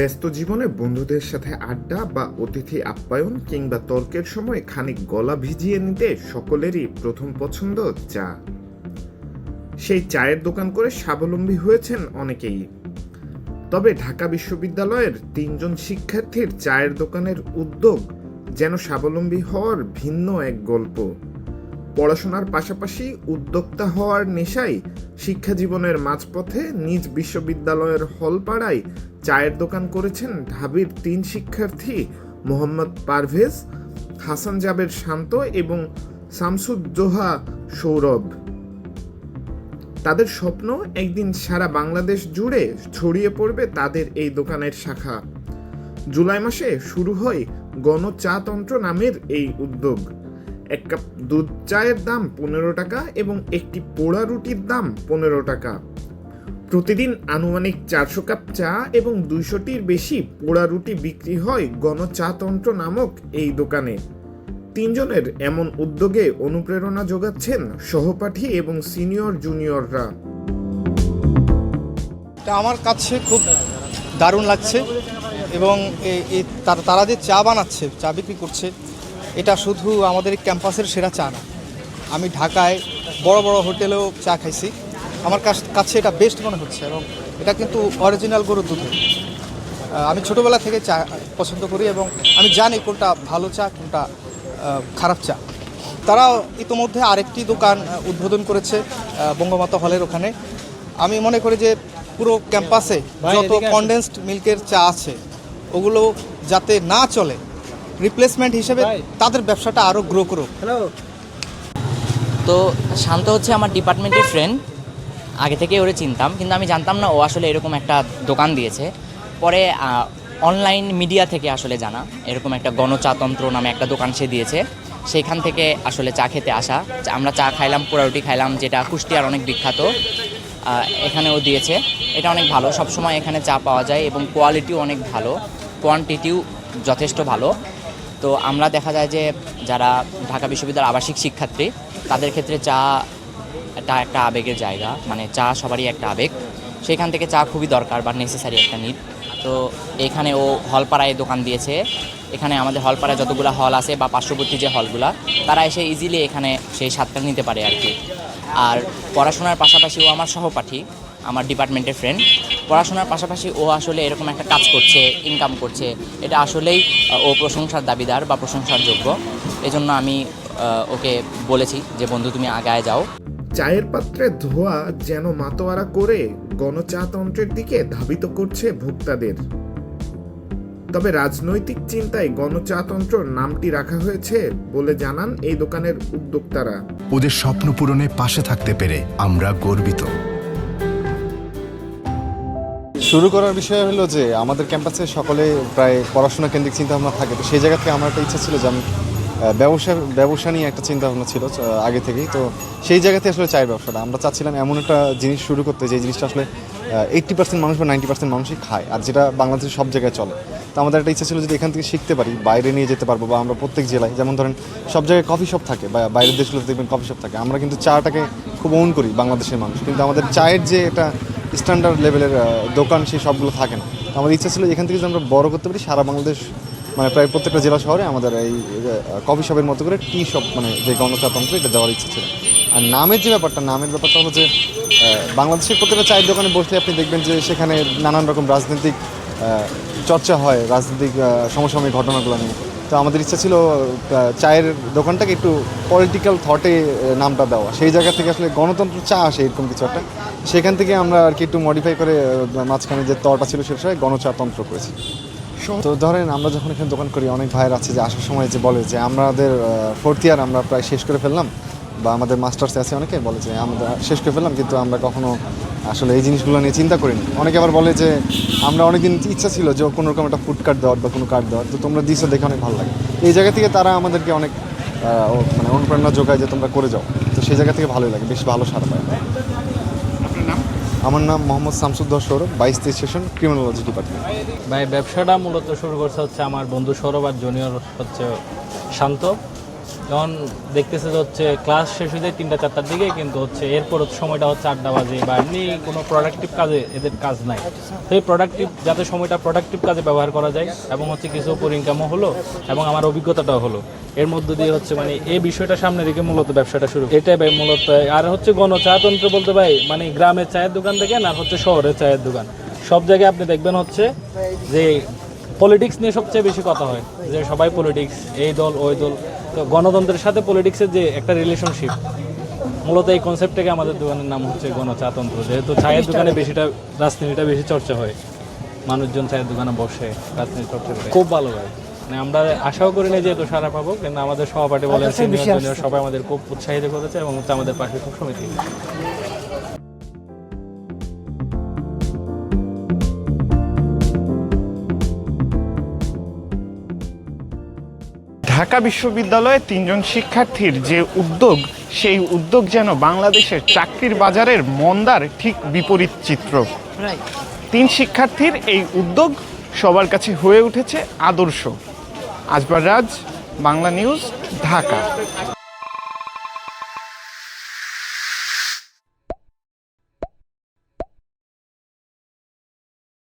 ব্যস্ত জীবনে বন্ধুদের সাথে আড্ডা বা অতিথি আপ্যায়ন কিংবা তর্কের সময় খানিক গলা ভিজিয়ে নিতে সকলেরই প্রথম পছন্দ চা। সেই চায়ের দোকান করে স্বাবলম্বী হয়েছেন অনেকেই। তবে ঢাকা বিশ্ববিদ্যালয়ের ৩ জন শিক্ষার্থীর চায়ের দোকানের উদ্যোগ যেন স্বাবলম্বী হওয়ার ভিন্ন এক গল্প। পড়াশোনার পাশাপাশি উদ্যোক্তা হওয়ার নেশায় শিক্ষা জীবনের মাঝপথে নিজ বিশ্ববিদ্যালয়ের হলপাড়ায় চায়ের দোকান করেছেন ঢাবির ৩ শিক্ষার্থী মোহাম্মদ পারভেজ, হাসান জাবের শান্ত এবং শামসুজ্জোহা সৌরভ। তাদের স্বপ্ন একদিন সারা বাংলাদেশ জুড়ে ছড়িয়ে পড়বে তাদের এই দোকানের শাখা। জুলাই মাসে শুরু হয় গণ চা তন্ত্র নামের এই উদ্যোগ। 1 কাপ দুধ চায়ের দাম 15 টাকা এবং একটি পোড়া রুটির দাম 15 টাকা। প্রতিদিন আনুমানিক 400 কাপ চা এবং 200টির বেশি পোড়া রুটি বিক্রি হয় গণ চা তন্ত্র নামক এই দোকানে। 3 জনের এমন উদ্যোগে অনুপ্রেরণা যোগাচ্ছেন সহপাঠী এবং সিনিয়র জুনিয়ররা। আমার কাছে খুব দারুণ লাগছে এবং তারা যে চা বানাচ্ছে, চা বিক্রি করছে, এটা শুধু আমাদের ক্যাম্পাসের সেরা চা না। আমি ঢাকায় বড় বড় হোটেলেও চা খাইছি, আমার কাছে এটা বেস্ট মনে হচ্ছে এবং এটা কিন্তু অরিজিনাল গরুর দুধ। আমি ছোটোবেলা থেকে চা পছন্দ করি এবং আমি জানি কোনটা ভালো চা কোনটা খারাপ চা। তারা ইতোমধ্যে আরেকটি দোকান উদ্বোধন করেছে বঙ্গমাতা হলের ওখানে। আমি মনে করি যে পুরো ক্যাম্পাসে যত কনডেন্সড মিল্কের চা আছে ওগুলো যাতে না চলে, রিপ্লেসমেন্ট হিসেবে তাদের ব্যবসাটা আরও গ্রো করুক। তো শান্ত হচ্ছে আমার ডিপার্টমেন্টের ফ্রেন্ড, আগে থেকে ওরে চিনতাম, কিন্তু আমি জানতাম না ও আসলে এরকম একটা দোকান দিয়েছে। পরে অনলাইন মিডিয়া থেকে আসলে জানা এরকম একটা গণচাতন্ত্র নামে একটা দোকান সে দিয়েছে। সেইখান থেকে আসলে চা খেতে আসা। আমরা চা খাইলাম, পোড়া রুটি খাইলাম, যেটা কুষ্টিয়ার অনেক বিখ্যাত। এখানেও দিয়েছে, এটা অনেক ভালো। সবসময় এখানে চা পাওয়া যায় এবং কোয়ালিটিও অনেক ভালো, কোয়ান্টিটিও যথেষ্ট ভালো। তো আমরা দেখা যায় যে যারা ঢাকা বিশ্ববিদ্যালয়ের আবাসিক শিক্ষার্থী তাদের ক্ষেত্রে চা এটা একটা আবেগের জায়গা, মানে চা সবারই একটা আবেগ। সেখান থেকে চা খুবই দরকার বা নেসেসারি একটা নিড। তো এখানে ও হলপাড়ায় দোকান দিয়েছে। এখানে আমাদের হলপাড়ায় যতগুলো হল আছে বা পার্শ্ববর্তী যে হলগুলা, তারা এসে ইজিলি এখানে সেই স্বাদটা নিতে পারে আর কি। আর পড়াশোনার পাশাপাশি ও আমার সহপাঠী, আমার ডিপার্টমেন্টের ফ্রেন্ড। পড়াশোনার পাশাপাশি ও আসলে এরকম একটা কাজ করছে, ইনকাম করছে, এটা আসলেই ও প্রশংসার দাবিদার বা প্রশংসার যোগ্য। এজন্য আমি ওকে বলেছি যে বন্ধু তুমি আগায় যাও। চায়ের পাত্রে ধোয়া যেন মাতোয়ারা করে গণচাতন্ত্রের দিকে ধাবিত করছে ভোক্তাদের। তবে রাজনৈতিক চিন্তায় গণচাতন্ত্র নামটি রাখা হয়েছে বলে জানান এই দোকানের উদ্যোক্তারা। ওদের স্বপ্ন পূরণে পাশে থাকতে পেরে আমরা গর্বিত। শুরু করার বিষয় হলো যে আমাদের ক্যাম্পাসে সকলে প্রায় পড়াশোনা কেন্দ্রিক চিন্তাভাবনা থাকে। তো সেই জায়গা থেকে আমার একটা ইচ্ছা ছিল যে আমি ব্যবসা নিয়ে একটা চিন্তাভাবনা ছিল আগে থেকেই। তো সেই জায়গাতে আসলে চায়ের ব্যবসাটা আমরা চাচ্ছিলাম এমন একটা জিনিস শুরু করতে, যে জিনিসটা আসলে 80% মানুষ বা 90% মানুষই খায়, আর যেটা বাংলাদেশের সব জায়গায় চলে। তো আমাদের একটা ইচ্ছা ছিল যদি এখান থেকে শিখতে পারি, বাইরে নিয়ে যেতে পারবো, বা আমরা প্রত্যেক জেলায়, যেমন ধরেন সব জায়গায় কফি শপ থাকে বা বাইরের দেশগুলোতে দেখবেন কফি শপ থাকে, আমরা কিন্তু চাটাকে খুব ওন করি বাংলাদেশের মানুষ, কিন্তু আমাদের চায়ের যে একটা স্ট্যান্ডার্ড লেভেলের দোকান সেই সবগুলো থাকে না। তো আমাদের ইচ্ছা ছিল এখান থেকে যদি আমরা বড় করতে পারি, সারা বাংলাদেশ মানে প্রায় প্রত্যেকটা জেলা শহরে আমাদের এই কফি শপের মতো করে টি শপ, মানে যে গণচাতন্ত্র, এটা দেওয়ার ইচ্ছা ছিল। আর নামের ব্যাপারটা হলো যে বাংলাদেশের প্রত্যেকটা চায়ের দোকানে বসলে আপনি দেখবেন যে সেখানে নানান রকম রাজনৈতিক চর্চা হয়, রাজনৈতিক সমসাময়িক ঘটনাগুলো নিয়ে। তো আমাদের ইচ্ছা ছিল চায়ের দোকানটাকে একটু পলিটিক্যাল থটে নামটা দেওয়া, সেই জায়গা থেকে আসলে গণতন্ত্র চা আসে এরকম কিছু একটা। সেখান থেকে আমরা আর কি একটু মডিফাই করে মাঝখানে যে তটা ছিল সেটা গণচাতন্ত্র করেছি। তো ধরেন আমরা যখন এখানে দোকান করি, অনেক ভাইয়ের আছে যে আসার সময় যে বলে যে আমাদের 4th ইয়ার আমরা প্রায় শেষ করে ফেললাম, বা আমাদের মাস্টার্সে আছে অনেকে বলে যে আমরা শেষ করে ফেললাম, কিন্তু আমরা কখনো আসলে এই জিনিসগুলো নিয়ে চিন্তা করিনি। অনেকে আবার বলে যে আমরা অনেকদিন ইচ্ছা ছিল যে কোনো রকম একটা ফুড কার্ট দেওয়ার বা কোনো কার্ড দেওয়ার, তো তোমরা দিচ্ছ দেখে অনেক ভালো লাগে। এই জায়গা থেকে তারা আমাদেরকে অনেক মানে অনুপ্রেরণা যোগায় যে তোমরা করে যাও। তো সেই জায়গা থেকে ভালোই লাগে, বেশ ভালো সাড়া পায়। আমার নাম Mohammad Shamsuzzoha Sourav, 22-23 session, criminology department. ভাই ব্যবসাটা মূলত শুরু করছে হচ্ছে আমার বন্ধু সৌরভ, আর জুনিয়র হচ্ছে শান্ত। যখন দেখতেছে যে হচ্ছে ক্লাস শেষ হয়ে যায় 3টা-4টার দিকে, কিন্তু হচ্ছে এরপর সময়টা হচ্ছে 8টা বাজে বা এমনি কোনো প্রোডাক্টিভ কাজে এদের কাজ নাই। তো এই যাতে সময়টা প্রোডাক্টিভ কাজে ব্যবহার করা যায় এবং হচ্ছে কিছু উপর ইনকামও হলো এবং আমার অভিজ্ঞতাটাও হলো, এর মধ্য দিয়ে হচ্ছে মানে এই বিষয়টা সামনে রেখে মূলত ব্যবসাটা শুরু। এটাই ভাই মূলত। আর হচ্ছে গণচাতন্ত্র বলতে ভাই মানে গ্রামের চায়ের দোকান থেকে না হচ্ছে শহরের চায়ের দোকান, সব জায়গায় আপনি দেখবেন হচ্ছে যে পলিটিক্স নিয়ে সবচেয়ে বেশি কথা হয়, যে সবাই পলিটিক্স, এই দল ওই দল। তো গণতন্ত্রের সাথে পলিটিক্সের যে একটা রিলেশনশিপ, মূলত এই কনসেপ্ট থেকে আমাদের দোকানের নাম হচ্ছে গণচাতন্ত্র। যেহেতু চায়ের দোকানে রাজনীতিটা বেশি চর্চা হয়, মানুষজন চায়ের দোকানে বসে রাজনীতি চর্চা করে, খুব ভালো হয়। মানে আমরা আশাও করি না যে এত সারা পাবো, কিন্তু আমাদের সহপাঠী বলেন সিনিয়র সবাই আমাদের খুব উৎসাহিত করেছে এবং হচ্ছে আমাদের পাশে খুব সময় থেকে। ঢাকা বিশ্ববিদ্যালয়ে 3জন শিক্ষার্থীর যে উদ্যোগ, সেই উদ্যোগ যেন বাংলাদেশের চাকরির বাজারের মন্দার ঠিক বিপরীত চিত্র। 3 শিক্ষার্থীর এই উদ্যোগ সবার কাছে হয়ে উঠেছে আদর্শ। আজবার রাজ, বাংলা নিউজ, ঢাকা।